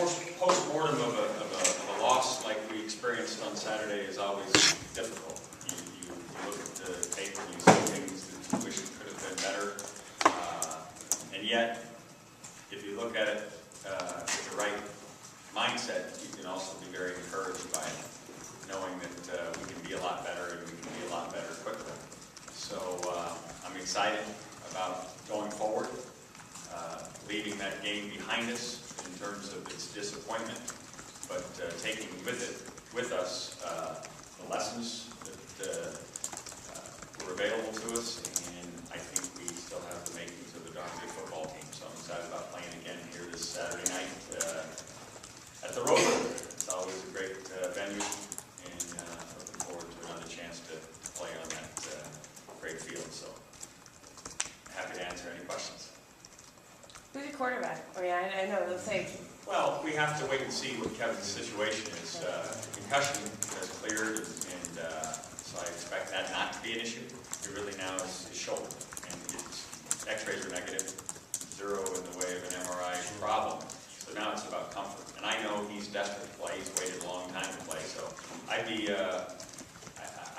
post-mortem of a loss like we experienced on Saturday is always difficult. You look at the tape and you see things that you wish could have been better. And yet, if you look at it with the right mindset, you can also be very encouraged by it, knowing that we can be a lot better and we can be a lot better quickly. So I'm excited about going forward, leaving that game behind us in terms of its disappointment, but taking with us the lessons that were available to us, and I think we still have the makings of a darn good football team. So I'm excited about playing again here this Saturday night at the Rover. It's always a great venue, and looking forward to another chance to play on that great field. So happy to answer any questions. Who's your quarterback? Oh yeah, I know. Let's say. Well, we have to wait and see what Kevin's situation is. Concussion has cleared, and so I expect that not to be an issue. It really now is his shoulder, and its X-rays are negative, 0 in the way of an MRI problem. So now it's about comfort, and I know he's desperate to play. He's waited a long time to play, so I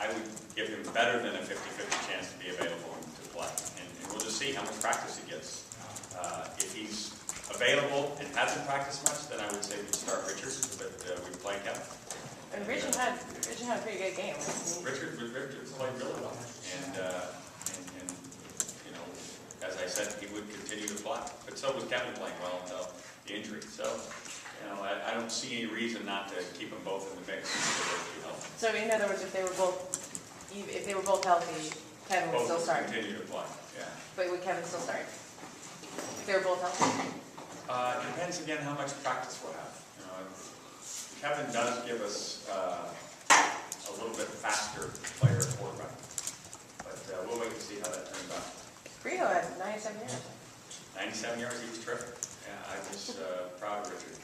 would give him better than a 50-50 chance to be available to play, and we'll just see how much practice he gets. If he's available and hasn't practiced much, then I would say we'd start Richard, but we'd play Kevin. And Richard had a pretty good game. Richard played really well, and you know, as I said, he would continue to play. But so was Kevin playing well until the injury. So you know, I don't see any reason not to keep them both in the mix. So in other words, if they were both healthy, Kevin would still start. Continue to play. Yeah. But would Kevin still start? If they were both healthy? Depends again how much practice we'll have. You know, Kevin does give us a little bit faster player quarterback, but we'll wait to see how that turns out. Rio had 97 yards. 97 yards, he was terrific. Yeah, I was proud of Richard.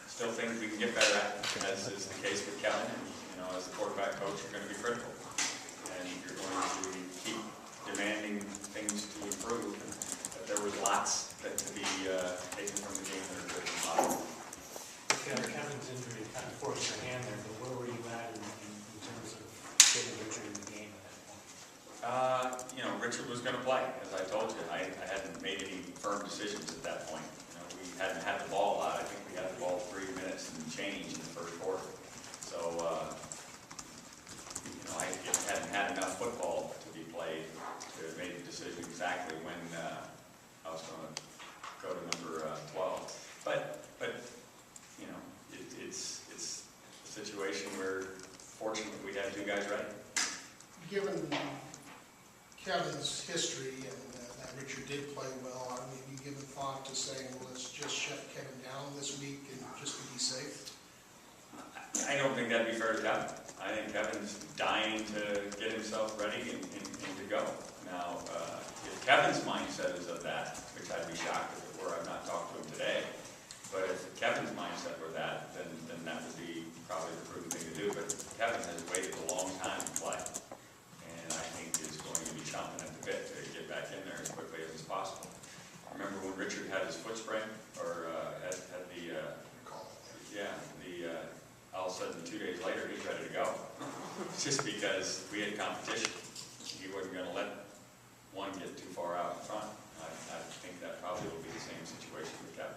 Still think we can get better at it, as is the case with Kevin. And, you know, as the quarterback coach, you're going to be critical, and you're going to keep demanding things to improve. There was lots that could be taken from the game that are good and positive. Kevin's injury kind of forced your hand there, but where were you at in terms of getting Richard in the game at that point? You know, Richard was going to play, as I told you. I hadn't made any firm decisions at that point. You know, we hadn't had the ball a lot. I think we had the ball 3 minutes and change in the first quarter. So, you know, I hadn't had enough football to be played to make a decision exactly when I was going to go to number 12, but you know, it's a situation where fortunately we had 2 guys ready. Given Kevin's history and that Richard did play well, I mean, have you given thought to saying, well, let's just shut Kevin down this week and just to be safe? I don't think that'd be fair to Kevin. I think Kevin's dying to get himself ready and to go. Now, if Kevin's mindset is of that, which I'd be shocked if it were, I've not talked to him today, but if Kevin's mindset were that, then that would be probably the prudent thing to do. But Kevin has waited a long time to play, and I think is going to be chomping at the bit to get back in there as quickly as possible. Remember when Richard had his foot sprain, or had the, all of a sudden 2 days later he's ready to go, just because we had competition. He wasn't going to let one get too far out in front. I think that probably will be the same situation with Kevin.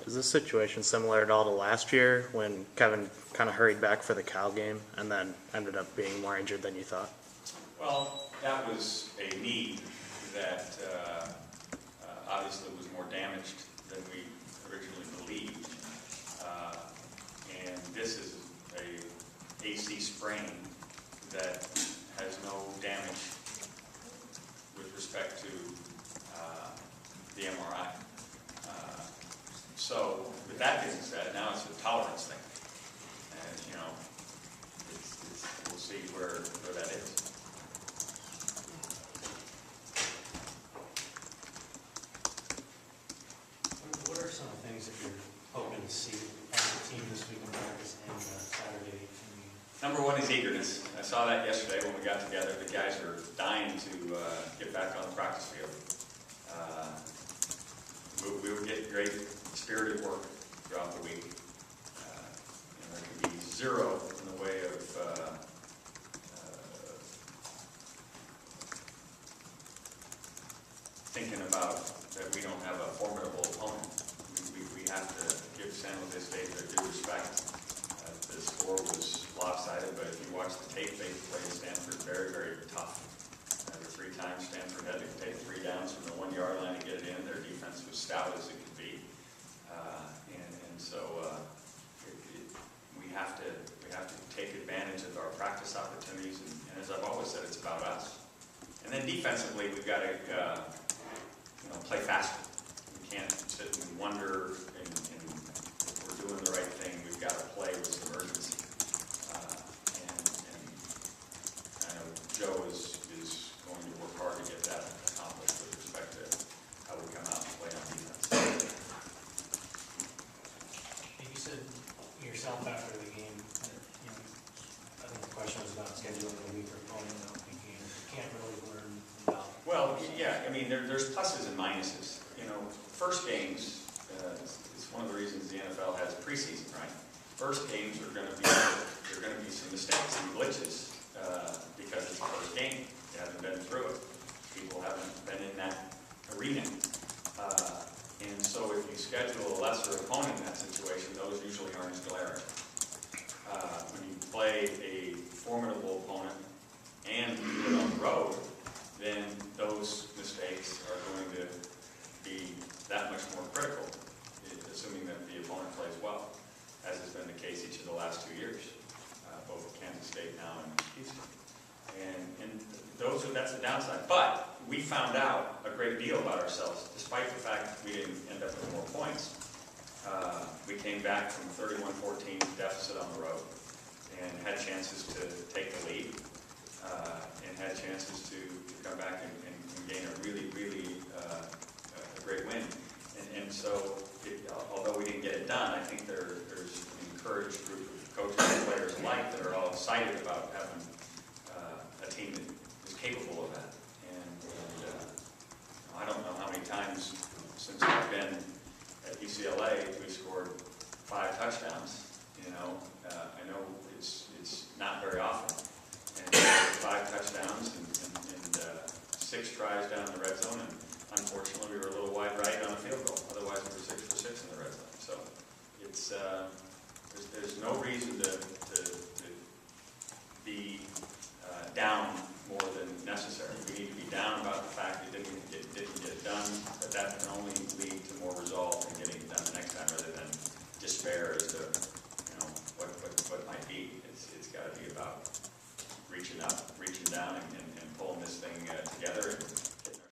Is this situation similar at all to last year when Kevin kind of hurried back for the Cal game and then ended up being more injured than you thought? Well, that was a knee that obviously was more damaged than we originally believed. And this is a AC sprain that has no damage with respect to the MRI. So with that being said, now it's a tolerance thing. And, you know, we'll see where that is. What are some of the things that you're hoping to see on the team this week in practice and Saturday? Number one is eagerness. I saw that yesterday when we got together. The guys are dying to get back on the practice field. We were getting great spirited work. throughout the week. There could be zero in the way of thinking about that we don't have a formidable opponent. We have to give San Jose State their due respect. The score was lopsided, but if you watch the tape, they played Stanford very, very tough. The 3 times Stanford had to take 3 downs from the 1-yard line to get it in. Their defense was stout as it could be. We have to take advantage of our practice opportunities, and as I've always said, it's about us. And then defensively, we've got to play faster. We can't sit and wonder if we're doing the right thing. We've got to play with some urgency. And I know Joe is going to work hard to get that accomplished with respect to how we come out and play on defense. You said yourself after the game that, I think the question was about scheduling a weaker opponent. I don't think you can't really learn about. Well, yeah, I mean, there's pluses and minuses. First games, it's one of the reasons the NFL has preseason, right? First games are going to be some mistakes and glitches because it's the first game. You haven't been through it. People haven't been in that arena. And so if you schedule a lesser opponent in that situation, those usually aren't as glaring. When you play a formidable opponent and you do it on the road, then those mistakes are going to be that much more critical, assuming that the opponent plays well, as has been the case each of the last 2 years, both at Kansas State now and Houston. And that's the downside. But we found out a great deal about ourselves, despite the fact that we didn't end up with more points. We came back from 31-14 deficit on the road and had chances to take the lead and had chances to come back and gain a really, really a great win. And so, although we didn't get it done, I think there's an encouraged group of coaches and players alike that are all excited about having a team that is capable of that. And I don't know how many times since I've been at UCLA we scored 5 touchdowns. I know it's not very often. And 5 touchdowns and 6 tries down in the red zone, and unfortunately we were a little wide right on a field goal. Otherwise we were 6 for 6 in the red zone. So it's there's no reason to be down more than necessary. We need to be down about the fact that it didn't get done, but that can only lead to more resolve in getting it done the next time, rather than despair as to what might be. It's got to be about reaching up, reaching down, and